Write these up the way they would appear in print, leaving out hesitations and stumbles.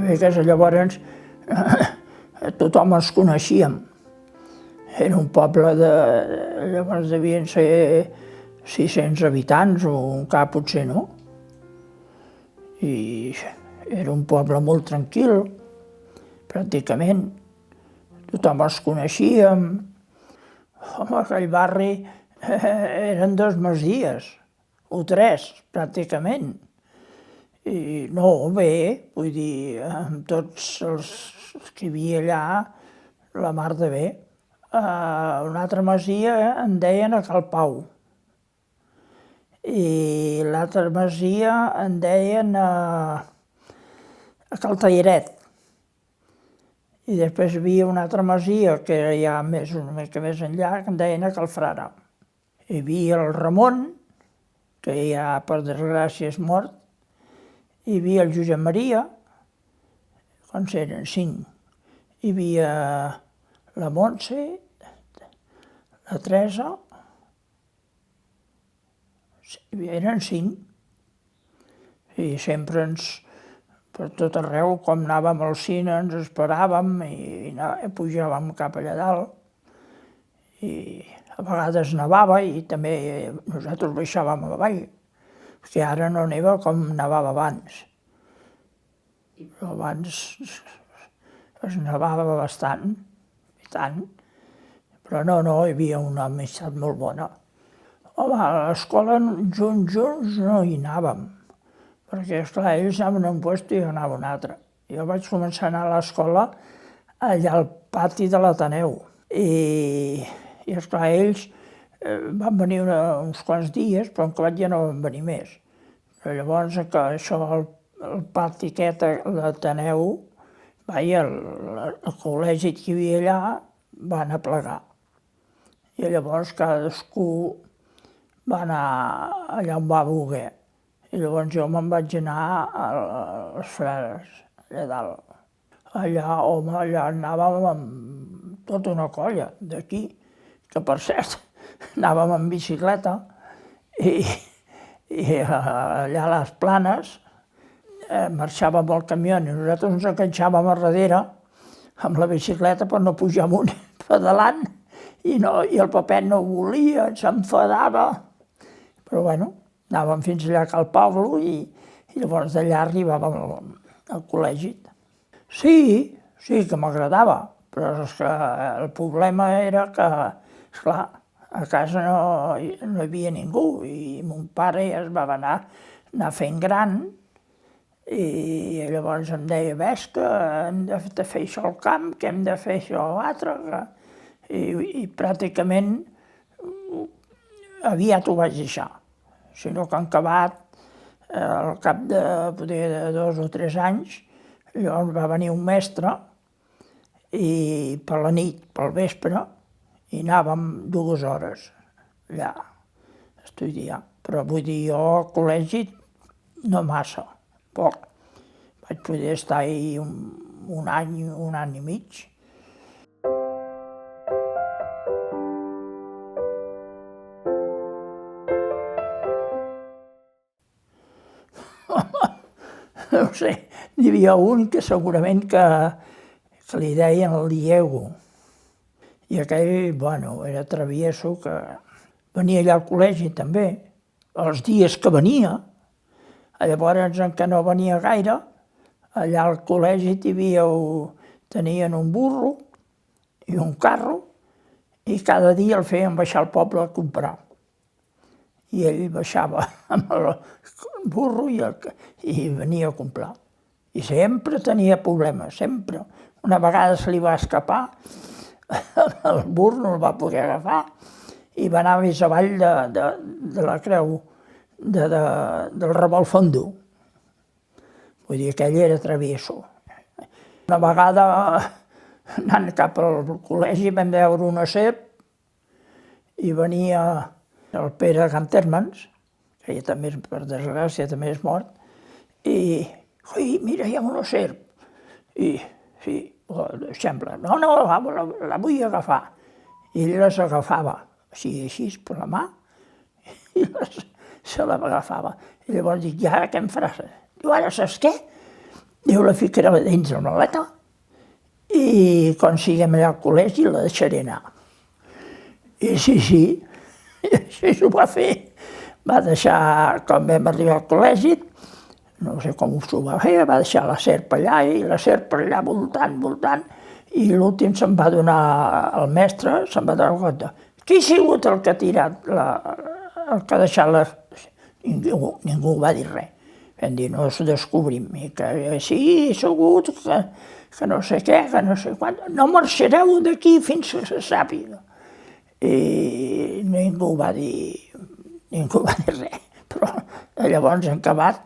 que llavors tothom els coneixíem. Era un poble de... llavors devien ser 600 habitants o encara potser no. I era un poble molt tranquil, pràcticament. Tothom els coneixíem. Home, aquell barri eren 2 masies, o 3, pràcticament. I no, bé, vull dir, amb tots els que hi havia allà, la mar de bé. Una altra masia en deien a Cal Pau. I l'altra masia en deien a Cal Tairet. I després hi havia una altra masia, que era ja una mica més enllà, que en deien a Cal Frare. Hi havia el Ramon, que ja per desgràcia és mort. Hi havia el Josep Maria, quants eren? 5. Hi havia la Montse, la Teresa, eren 5. I sempre per tot arreu, com anàvem al cine, ens esperàvem i pujàvem cap allà dalt. I a vegades nevava i també nosaltres baixàvem a avall, perquè ara no neva com nevava abans. Però abans es nevava bastant, i tant. Però no, hi havia una amistat molt bona. Home, a l'escola junts no hi anàvem, perquè, esclar, ells anaven a un lloc i jo anava a un altre. Jo vaig començar a anar a l'escola allà al pati de l'Ateneu. I esclar, ells van venir uns quants dies, però en acabat ja no van venir més. Però llavors, això, el pati aquest, l'Ateneu, el col·legi que hi havia allà, van a plegar. I llavors cadascú va anar allà on va voler. I llavors jo me'n vaig anar a les Frares, allà dalt. Allà, home, allà anàvem amb tota una colla d'aquí, que per cert, anàvem en bicicleta i allà a les Planes marxàvem al camió i nosaltres ens enganxàvem a darrere amb la bicicleta per no pujar amunt pedalant i el papet no volia, s'enfadava. Però bueno, anàvem fins allà a Cal Pablo i llavors d'allà arribàvem al col·legi. Sí que m'agradava, però és que el problema era que, esclar, a casa no hi havia ningú i mon pare ja es va anar fent gran i llavors em deia, ves que hem de fer això al camp, que hem de fer això a l'altre, i pràcticament aviat ho vaig deixar. Sinó que han acabat, al cap de 2 o 3 anys, llavors va venir un mestre i per la nit, pel vespre, i anàvem 2 hores allà a estudiar. Però vull dir, jo al col·legi no massa, poc. Vaig poder estar-hi un any i mig. No sé, n'hi havia un que segurament que li deien el Diego. I aquell, bueno, era travieso, que venia allà al col·legi també, els dies que venia. Llavors, en què no venia gaire, allà al col·legi tenien un burro i un carro i cada dia el feien baixar al poble a comprar. I ell baixava amb el burro i venia a comprar. I sempre tenia problemes, sempre. Una vegada se li va escapar, el burro no el va poder agafar i va anar més avall de la creu del Revolt Fondo. Vull dir, aquell era travieso. Una vegada, anant cap al col·legi, vam veure una serp i venia el Pere Cantermans, que ja també, per desgràcia, també és mort, i, ui, mira, hi ha una serp. I, sí, sembla, no, la vull agafar. I ell les agafava, així, per la mà, i se l'agafava. I llavors dic, ja, què em faràs? Diu, ara saps què? Diu, la ficaré dins una maleta i quan siguem allà al col·legi la deixaré anar. I sí, i així ho va fer. Va deixar, quan vam arribar al col·legi, no sé com s'ho va fer, va deixar la serp allà i la serp allà voltant, i l'últim se'n va donar, el mestre se'n va donar compte. Qui ha sigut el que ha tirat, el que ha deixat la... Ningú va dir res. Vam dir, no s'ho descobrim. I que sí, he sigut, que no sé què, que no sé quant. No marxareu d'aquí fins que se sàpiga. I ningú va dir res. Però llavors, en acabat,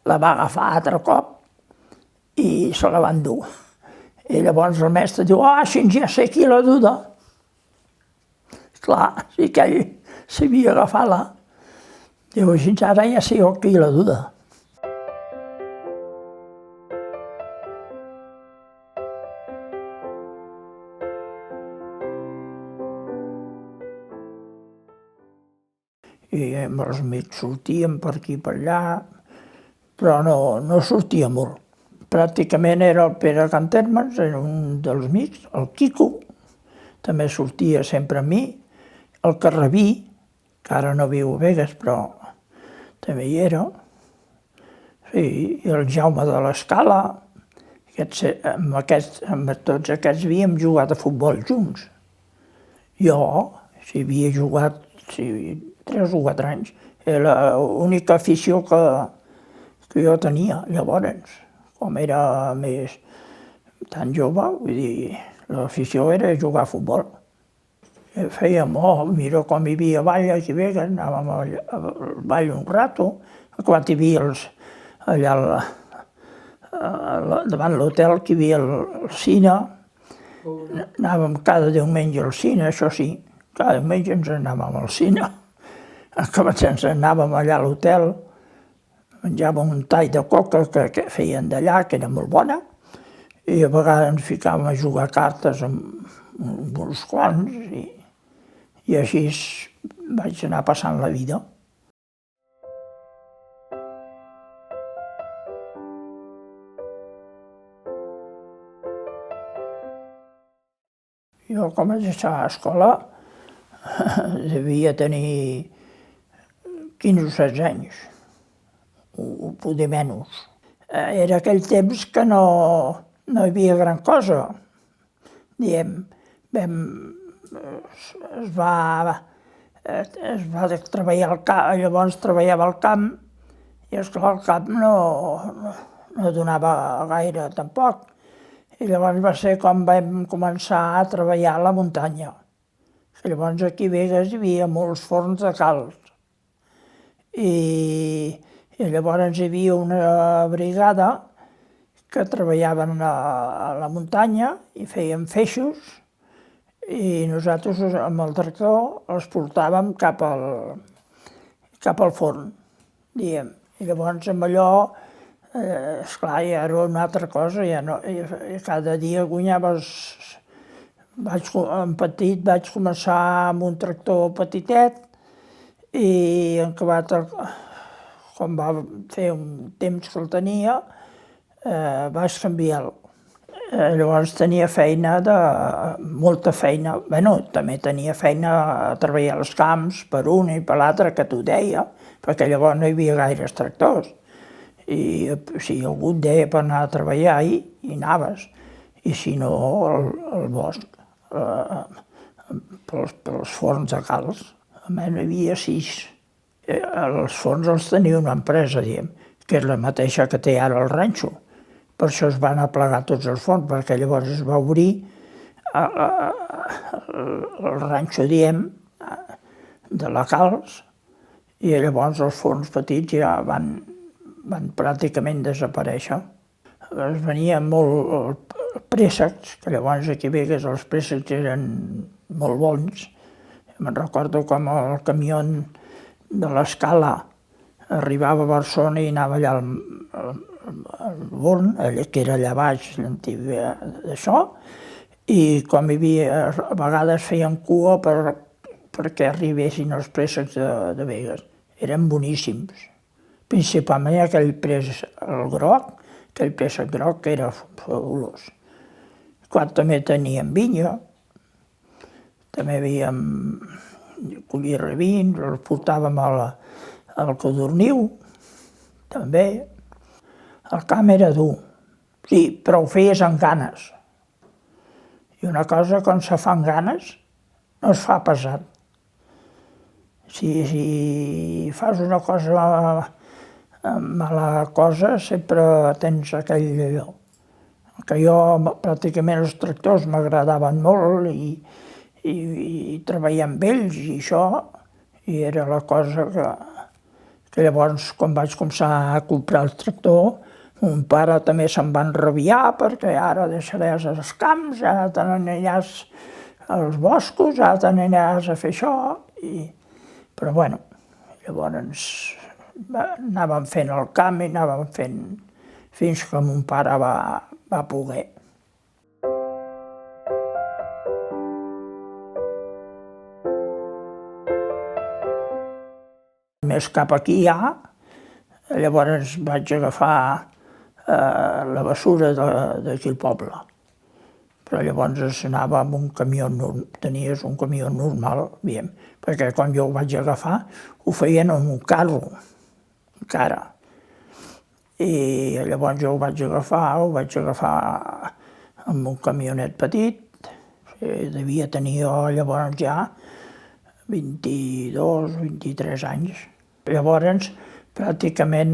la va agafar altre cop i se la van dur. I llavors el mestre diu, si ja sé qui la duda. Clar, sí que ell sabia agafar-la. Diu, així ara ja sé jo qui la duda. I amb els amics sortíem per aquí i per allà, però no sortia molt. Pràcticament era el Pere Cantermes, era un dels amics, el Quico, també sortia sempre amb mi, el Carrabí, que ara no viu a Begues, però també hi era, sí, i el Jaume de l'Escala, amb tots aquests havíem jugat a futbol junts. Jo, si havia jugat 3 o 4 anys, era l'única afició que jo tenia llavors, com era més tan jove, vull dir, l'afició era jugar a futbol. Fèiem, mira com hi havia ball aquí a Begues, anàvem al ball un rato, quan hi havia allà davant l'hotel que hi havia el cine, anàvem cada diumenge al cine, això sí, cada diumenge ens anàvem al cine, ens anàvem allà a l'hotel, menjàvem un tall de coca que feien d'allà, que era molt bona, i a vegades ens ficàvem a jugar a cartes amb uns quants, i així vaig anar passant la vida. Jo, quan vaig estar a l'escola, devia tenir 15 o 16 anys, o poder menys. Era aquell temps que no hi havia gran cosa. Diem, es va treballar al camp, llavors treballava al camp, i esclar, el camp no donava gaire tampoc. I llavors va ser quan vam començar a treballar a la muntanya. Llavors aquí a Begues hi havia molts forns de calç. I llavors hi havia una brigada que treballaven a la muntanya i feien feixos, i nosaltres amb el tractor els portàvem cap al forn, diguem. I llavors amb allò, esclar, ja era una altra cosa, cada dia guanyaves. En petit vaig començar amb un tractor petitet i en acabat, quan va fer un temps que el tenia, vaig canviar-lo. Llavors tenia feina, molta feina. Bé, també tenia feina a treballar als camps per un i per l'altre, que t'ho deia, perquè llavors no hi havia gaires tractors. I si algú et deia per anar a treballar, hi anaves. I si no, al bosc, pels forns de calç. A més, n'hi havia 6. Els forns els tenia una empresa, diguem, que és la mateixa que té ara el ranxo. Per això es van aplegar tots els forns, perquè llavors es va obrir el ranxo, diem, de la calç, i llavors els forns petits ja van pràcticament desaparèixer. Es venien molt préssecs, que llavors aquí a Begues els préssecs eren molt bons. Me'n recordo com el camió de l'Escala arribava a Barcelona i anava allà al Born, que era allà baix, d'això, i com hi havia, a vegades feien cua perquè arribessin els préssecs de Begues. Eren boníssims. Principalment aquell préssec, el groc, aquell préssec groc que era fabulós. Quan també teníem vinya, també havíem collit rabins, els portàvem al Codorniu, també. El camp era dur, sí, però ho feies amb ganes. I una cosa, quan se fa amb ganes, no es fa pesat. Si fas una cosa, mala cosa, sempre tens aquell allò. Que jo, pràcticament, els tractors m'agradaven molt i treballar amb ells i això, i era la cosa que llavors, quan vaig començar a comprar el tractor, mon pare també se'n va enrabiar perquè ara deixaràs els camps, ara te n'aniràs als boscos, ara te n'aniràs a fer això. Però bueno, llavors anàvem fent el camp i anàvem fent fins que mon pare va poder. Més cap aquí ja, llavors vaig agafar la bessura d'aquí al poble. Però llavors anava amb un camió, tenies un camió normal, perquè quan jo ho vaig agafar ho feien amb un carro, encara. I llavors jo ho vaig agafar amb un camionet petit, devia tenir jo llavors ja 22, 23 anys. Llavors, pràcticament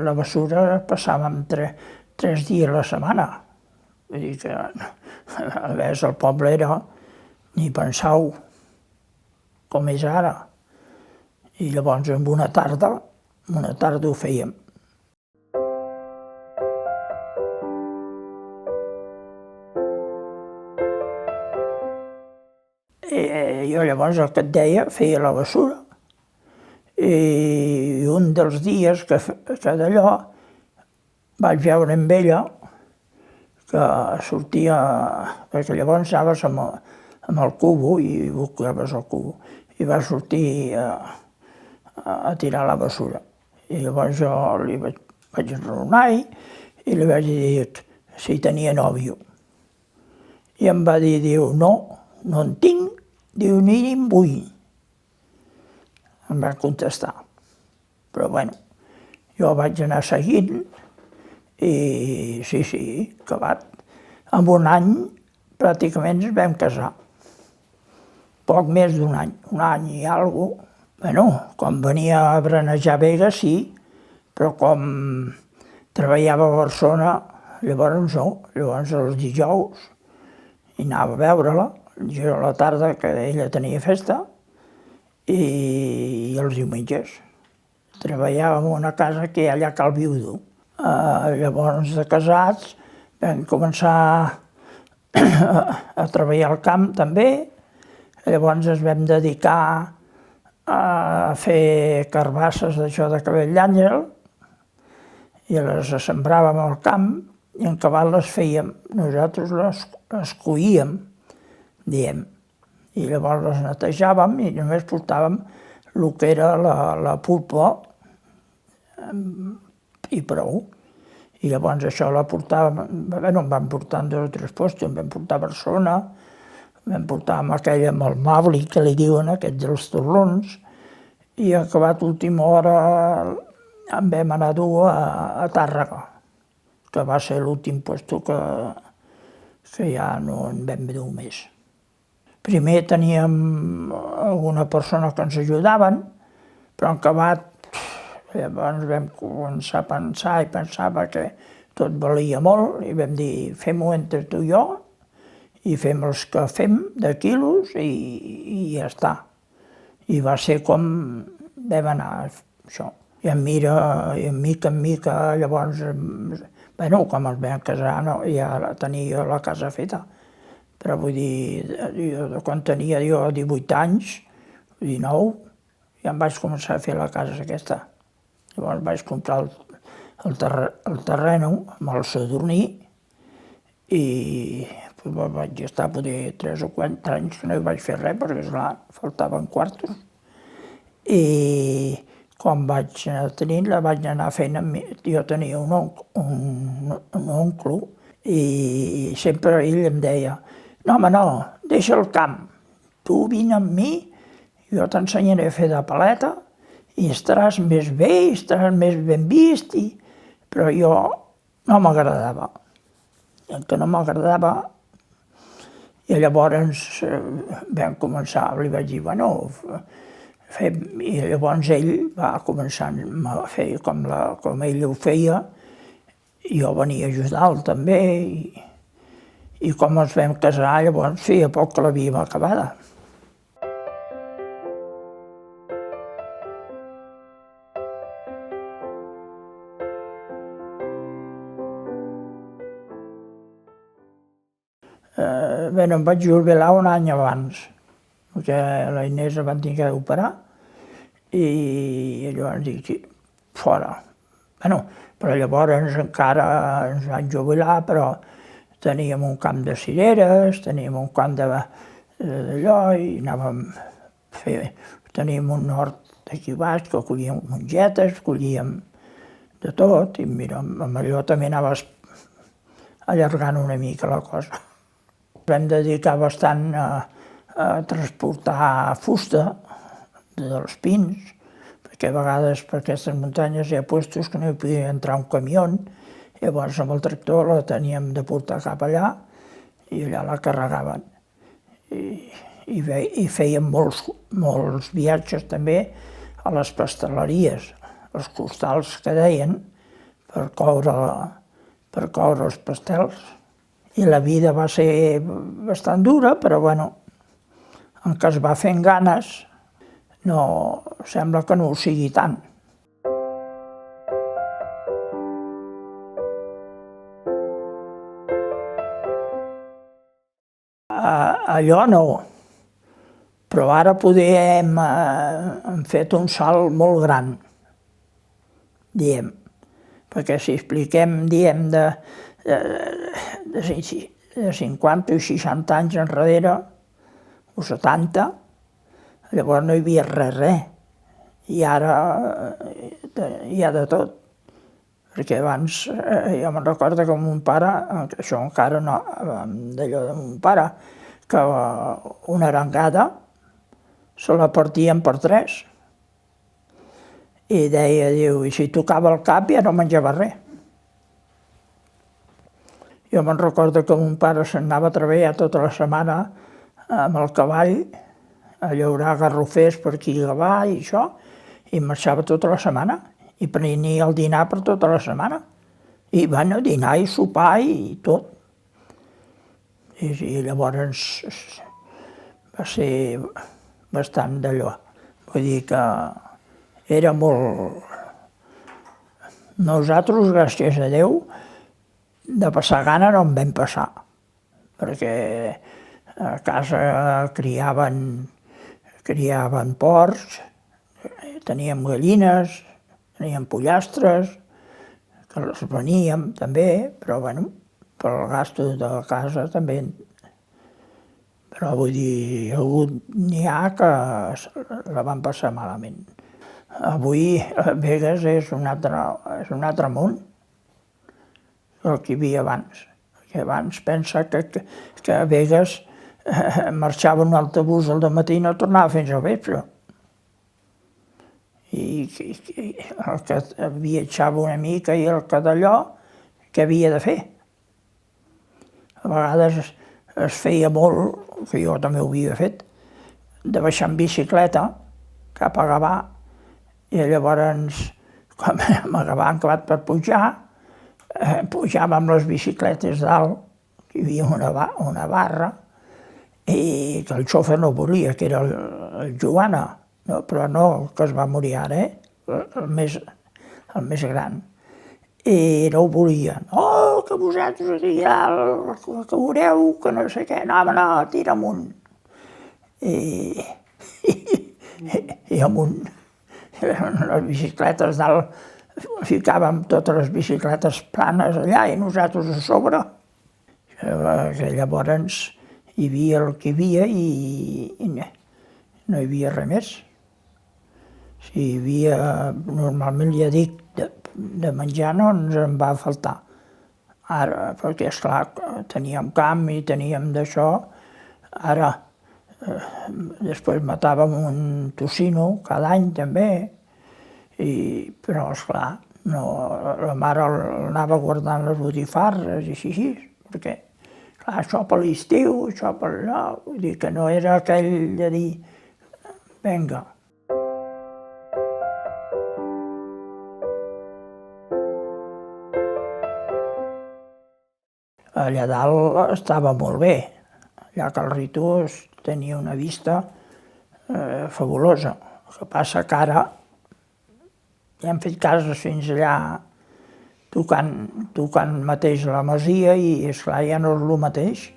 la bessura passàvem 3 dies a la setmana. Vull dir que, a més, el poble era, ni pensau, com és ara. I llavors, en una tarda ho fèiem. Jo llavors, el que et deia, feia la bessura. I un dels dies que d'allò vaig veure amb ella que sortia, perquè llavors anaves amb el cubo i buscaves el cubo, i va sortir a tirar la bessura. I llavors jo li vaig enraonar i li vaig dir si tenia nòvio. I em va dir, diu, no en tinc, diu, ni en vull. Em va contestar. Però bueno, jo vaig anar seguint i sí, acabat. En un any pràcticament ens vam casar. Poc més d'un any i alguna cosa. Bueno, quan venia a branejar Vega sí, però com treballava a Barcelona, llavors no. Llavors els dijous i anava a veure-la, jo a la tarda que ella tenia festa, i els diumenges. Treballàvem en una casa que hi ha allà a Cal Viudo. Llavors, de casats, vam començar a treballar al camp també. Llavors ens vam dedicar a fer carbasses d'això de cabell d'àngel i les sembràvem al camp i en cabal les fèiem. Nosaltres les coíem, diem. I llavors les netejàvem i només portàvem el que era la pulpa i prou. I llavors això la portàvem, bueno, en vam portar en 2 o 3 postos, en vam portar a Barcelona, vam portar amb el Mabli, que li diuen, aquest dels torlons, i acabat l'última hora en vam anar a dur a Tàrrega, que va ser l'últim lloc que ja no en vam dur més. Primer teníem alguna persona que ens ajudaven, però en acabat llavors vam començar a pensar i pensava que tot valia molt i vam dir fem-ho entre tu i jo i fem els que fem de quilos i ja està. I va ser com vam anar això. I mica en mica llavors, bueno, com ens vam casar ja tenia jo la casa feta. Però vull dir, quan tenia jo 18 anys, 19, ja em vaig començar a fer la casa aquesta. Llavors vaig comprar el terreny amb el Sadurní i vaig estar potser 3 o 4 anys que no hi vaig fer res perquè, esclar, faltaven quartos. I quan vaig anar tenint, la vaig anar fent. Jo tenia un un oncle, i sempre ell em deia: no, home, no, deixa el camp, tu vine amb mi, jo t'ensenyaré a fer de paleta i estaràs més bé, estaràs més ben vist, però jo no m'agradava. El que no m'agradava, i llavors vam començar, li vaig dir, bueno, i llavors ell va començar a fer com ell ho feia, i jo venia a ajudar-lo també, i com ens vam casar, llavors feia poc que l'havíem acabada. Bé, em vaig jubilar un any abans, perquè la Inés la van tenir d'operar, i llavors dic, sí, fora. Bé, però llavors encara ens van jubilar, però teníem un camp de cireres, teníem un camp d'allò, i anàvem a fer... Teníem un hort d'aquí baix, que collíem mongetes, collíem de tot, i mira, amb allò també anaves allargant una mica la cosa. Vam dedicar bastant a transportar fusta dels pins, perquè a vegades per aquestes muntanyes hi ha llocs que no hi podia entrar un camió, llavors amb el tractor la teníem de portar cap allà i allà la carregaven. I fèiem molts viatges també a les pasteleries, els costals que deien, per coure els pastels. I la vida va ser bastant dura, però bueno, el que es va fent ganes, no sembla que no ho sigui tant. Allò no, però ara poder hem fet un salt molt gran, diem, perquè si expliquem, diem, de 50 o 60 anys enrere, o 70, llavors no hi havia res. I ara hi ha de tot. Perquè abans, jo me'n recordo que mon pare, això encara no, d'allò de mon pare, que una arengada se la partien per 3. I deia, i si tocava el cap ja no menjava res. Jo me'n recordo que mon pare s'anava a treballar tota la setmana amb el cavall a llaurar garrofers per aquí i allà i això, i marxava tota la setmana, i prenia el dinar per tota la setmana. I bueno, dinar i sopar i tot. I llavors va ser bastant d'allò. Vull dir que era molt... Nosaltres, gràcies a Déu, de passar gana no en vam passar, perquè a casa criaven porcs, teníem gallines, teníem pollastres, que els veníem també, però bueno, pel gasto de la casa també. Però vull dir, n'hi ha que la van passar malament. Avui Begues és un altre món el que hi havia abans. Perquè abans pensa que a Begues marxava un autobús al dematí i no tornava fins al vespre. I el que viatjava una mica i el que d'allò, què havia de fer? A vegades es feia molt, que jo també ho havia fet, de baixar en bicicleta cap a Gavà, i llavors, quan m'agafava acabat per pujar, pujava amb les bicicletes dalt, hi havia una barra, i que el xofer no volia, que era el Joana, però no el que es va morir ara, el més gran. I no ho volia. Oh, que vosaltres aquí dalt, que veureu, que no sé què, no, tira amunt. I amunt. Les bicicletes dalt, ficàvem totes les bicicletes planes allà i nosaltres a sobre. Llavors hi havia el que hi havia i no hi havia res més. Si hi havia, normalment ja dic, de menjar no ens en va faltar, Ara, perquè esclar, teníem camp i teníem d'això, ara després matàvem un tocino cada any també, però esclar, no, la mare anava guardant les botifarres i així, perquè clar, això per l'estiu, això per allò, vull dir que no era aquell de dir, vinga. Allà dalt estava molt bé, allà a Cal Ritús tenia una vista fabulosa. El que passa que ara ja hem fet cases fins allà tocant mateix la masia i esclar ja no és el mateix.